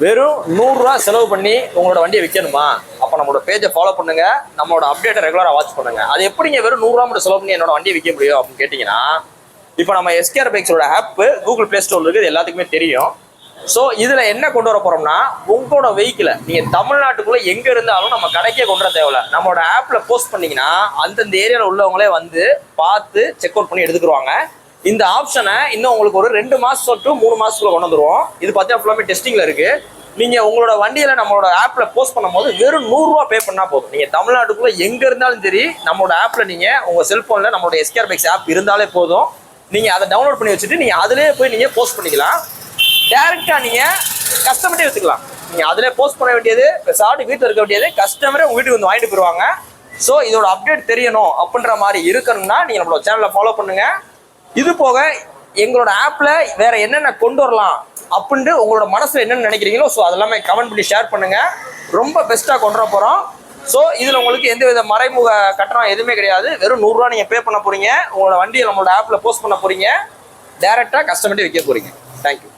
வெறும் 100 ரூபா செலவு பண்ணி உங்களோட வண்டியை விற்கணுமா? அப்போ நம்மளோட பேஜை ஃபாலோ பண்ணுங்க, நம்மளோட அப்டேட்டை ரெகுலராக வாட்ச் பண்ணுங்க. அது எப்படிங்க வெறும் 100 ரூபா மட்டும் செலவு பண்ணி என்னோட வண்டியை விற்க முடியும் அப்படின்னு கேட்டிங்கன்னா, இப்போ நம்ம எஸ்கேஆர் பைக்ஸோட ஆப் கூகுள் பிளே ஸ்டோர்ல இருக்குது, எல்லாத்துக்குமே தெரியும். ஸோ இதில் என்ன கொண்டு வர போறோம்னா, உங்களோட வெஹிக்கிளை நீங்கள் தமிழ்நாட்டுக்குள்ளே எங்கே இருந்தாலும் நம்ம கடைக்கே கொண்டு வர தேவையில்ல. நம்மளோட ஆப்பில் போஸ்ட் பண்ணிங்கன்னா அந்தந்த ஏரியாவில் உள்ளவங்களே வந்து பார்த்து செக் அவுட் பண்ணி எடுத்துக்கிடுவாங்க. இந்த ஆப்ஷனை இன்னும் உங்களுக்கு ஒரு 2 மாதம் டு 3 மாதத்துக்குள்ள கொண்டு வந்துருவோம். இது பார்த்தீங்கன்னா ஃபுல்லாமே டெஸ்டிங்கில் இருக்குது. நீங்கள் உங்களோட வண்டியில் நம்மளோட ஆப்பில் போஸ்ட் பண்ணும்போது வெறும் 100 ரூபா பே பண்ணால் போதும். நீங்கள் தமிழ்நாட்டுக்குள்ளே எங்கே இருந்தாலும் சரி, நம்மளோட ஆப்பில் நீங்கள் உங்கள் செல்ஃபோனில் நம்மளோட எஸ்கேஆர் பைக்ஸ் ஆப் இருந்தாலே போதும். நீங்கள் அதை டவுன்லோட் பண்ணி வச்சுட்டு நீங்கள் அதிலே போய் நீங்கள் போஸ்ட் பண்ணிக்கலாம். டேரெக்டாக நீங்கள் கஸ்டமர்ட்டே வச்சுக்கலாம். நீங்கள் அதிலே போஸ்ட் பண்ண வேண்டியது, சாப்பிட்டு வீட்டில் இருக்க வேண்டியது, கஸ்டமரே உங்கள் வீட்டுக்கு வந்து வாங்கிட்டு போயிடுவாங்க. ஸோ இதோட அப்டேட் தெரியணும் அப்படின்ற மாதிரி இருக்கணும்னா நீங்கள் நம்மளோட சேனலை ஃபாலோ பண்ணுங்கள். இது போக எங்களோட ஆப்பில் வேற என்னென்ன கொண்டு வரலாம் அப்படின்ட்டு உங்களோட மனசில் என்னென்ன நினைக்கிறீங்களோ ஸோ அதெல்லாமே கமெண்ட் பண்ணி ஷேர் பண்ணுங்கள். ரொம்ப பெஸ்ட்டாக கொண்டு வர போகிறோம். ஸோ இதில் உங்களுக்கு எந்த வித மறைமுக கட்டணம் எதுவுமே கிடையாது. வெறும் 100 ரூபா நீங்கள் பே பண்ண போகிறீங்க. உங்களோட வண்டியை நம்மளோட ஆப்பில் போஸ்ட் பண்ண போகிறீங்க. டேரெக்டாக கஸ்டமர்ட்டே விற்க போகிறீங்க. தேங்க்யூ.